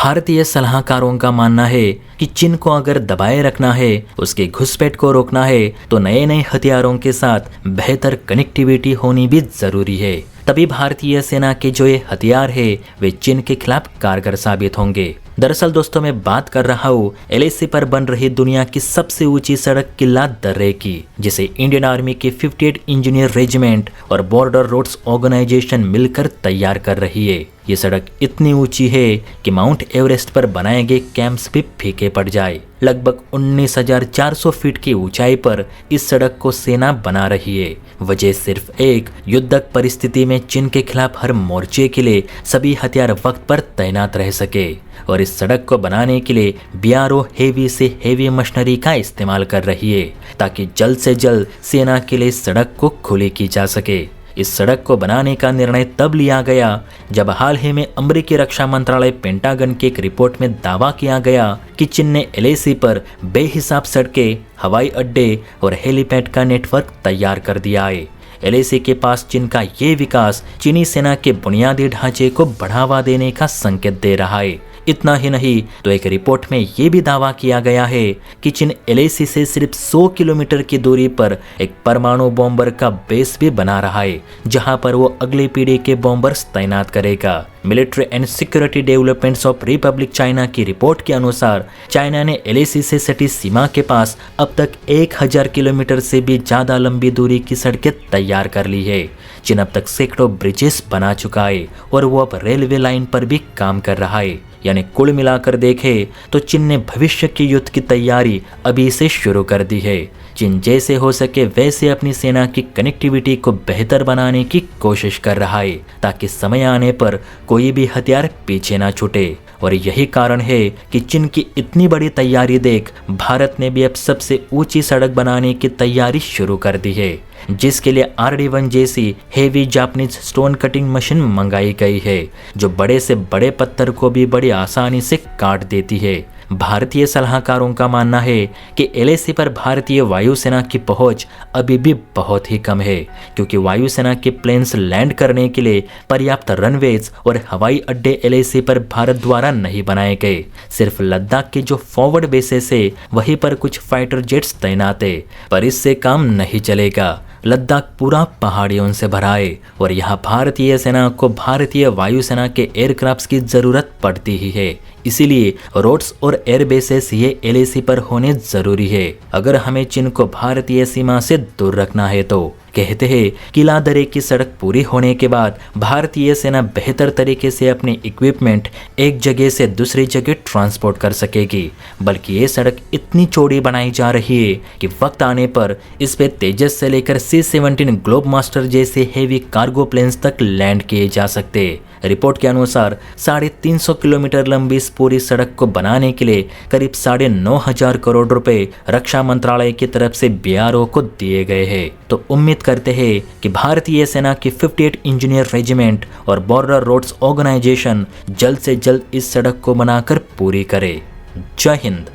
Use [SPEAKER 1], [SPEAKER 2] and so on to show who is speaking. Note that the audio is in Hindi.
[SPEAKER 1] भारतीय सलाहकारों का मानना है कि चीन को अगर दबाए रखना है, उसके घुसपैठ को रोकना है, तो नए नए हथियारों के साथ बेहतर कनेक्टिविटी होनी भी जरूरी है। तभी भारतीय सेना के जो ये हथियार है वे चीन के खिलाफ कारगर साबित होंगे। दरअसल दोस्तों, मैं बात कर रहा हूँ एलएसी पर बन रही दुनिया की सबसे ऊंची सड़क किला दर्रे की, जिसे इंडियन आर्मी के 58 इंजीनियर रेजिमेंट और बॉर्डर रोड्स ऑर्गेनाइजेशन मिलकर तैयार कर रही है। ये सड़क इतनी ऊंची है कि माउंट एवरेस्ट पर बनाए गए कैंप्स भी फीके पड़ जाए। लगभग 19,400 फीट की ऊंचाई पर इस सड़क को सेना बना रही है। वजह सिर्फ एक, युद्धक परिस्थिति में चीन के खिलाफ हर मोर्चे के लिए सभी हथियार वक्त पर तैनात रह सके। और इस सड़क को बनाने के लिए बीआरओ हेवी से हेवी मशीनरी का इस्तेमाल कर रही है, ताकि जल्द से जल्द सेना के लिए सड़क को खुली की जा सके। इस सड़क को बनाने का निर्णय तब लिया गया जब हाल ही में अमेरिकी रक्षा मंत्रालय पेंटागन की एक रिपोर्ट में दावा किया गया कि चीन ने एलएसी पर बेहिसाब सड़कें, हवाई अड्डे और हेलीपैड का नेटवर्क तैयार कर दिया है। एलएसी के पास चीन का ये विकास चीनी सेना के बुनियादी ढांचे को बढ़ावा देने का संकेत दे रहा है। इतना ही नहीं तो एक रिपोर्ट में ये भी दावा किया गया है कि चीन एलएसी से सिर्फ 100 किलोमीटर की दूरी पर एक परमाणु बॉम्बर का बेस भी बना रहा है, जहां पर वो अगली पीढ़ी के बॉम्बर्स तैनात करेगा। Military and security developments of Republic China की रिपोर्ट के अनुसार चाइना ने एलएसी से सटी सीमा के पास अब तक 1000 किलोमीटर से भी ज्यादा लंबी दूरी की सड़कें तैयार कर ली है। चीन अब तक सैकड़ों ब्रिजेस बना चुका है और वो अब रेलवे लाइन पर भी काम कर रहा है। यानी कुल मिलाकर देखे तो चीन ने भविष्य की युद्ध की तैयारी अभी से शुरू कर दी है। चीन जैसे हो सके वैसे अपनी सेना की कनेक्टिविटी को बेहतर बनाने की कोशिश कर रहा है, ताकि समय आने पर कोई भी हथियार पीछे ना छूटे। और यही कारण है कि चीन की इतनी बड़ी तैयारी देख भारत ने भी अब सबसे ऊंची सड़क बनाने की तैयारी शुरू कर दी है, जिसके लिए RD-1 जैसी heavy Japanese stone cutting machine मंगाई गई है, जो बड़े से बड़े पत्थर को भी बड़ी आसानी से काट देती है। भारतीय सलाहकारों का मानना है कि एलएसी पर भारतीय वायुसेना की पहुंच अभी भी बहुत ही कम है, क्योंकि वायुसेना के प्लेन्स लैंड करने के लिए पर्याप्त रनवेज और हवाई अड्डे एलएसी पर भारत द्वारा नहीं बनाए गए। सिर्फ लद्दाख के जो फॉरवर्ड बेसेस है वहीं पर कुछ फाइटर जेट्स तैनात है, पर इससे काम नहीं चलेगा। लद्दाख पूरा पहाड़ियों से भरा है और यहाँ भारतीय सेना को भारतीय वायुसेना के एयरक्राफ्ट्स की जरूरत पड़ती ही है। इसीलिए रोड्स और एयरबेसेस ये एलएसी पर होने जरूरी है, अगर हमें चीन को भारतीय सीमा से दूर रखना है तो। कहते हैं किला दर्रे की सड़क पूरी होने के बाद भारतीय सेना बेहतर तरीके से अपने इक्विपमेंट एक जगह से दूसरी जगह ट्रांसपोर्ट कर सकेगी। बल्कि ये सड़क इतनी चौड़ी बनाई जा रही है कि वक्त आने पर इस पे तेजस से लेकर C-17 ग्लोब मास्टर जैसे हेवी कार्गो प्लेन्स तक लैंड किए जा सकते। रिपोर्ट के अनुसार 350 किलोमीटर लंबी इस पूरी सड़क को बनाने के लिए करीब 9,500 करोड़ रुपए रक्षा मंत्रालय की तरफ से बीआरओ को दिए गए हैं। तो उम्मीद करते हैं कि भारतीय सेना की 58 इंजीनियर रेजिमेंट और बॉर्डर रोड्स ऑर्गेनाइजेशन जल्द से जल्द इस सड़क को बनाकर पूरी करे। जय हिंद।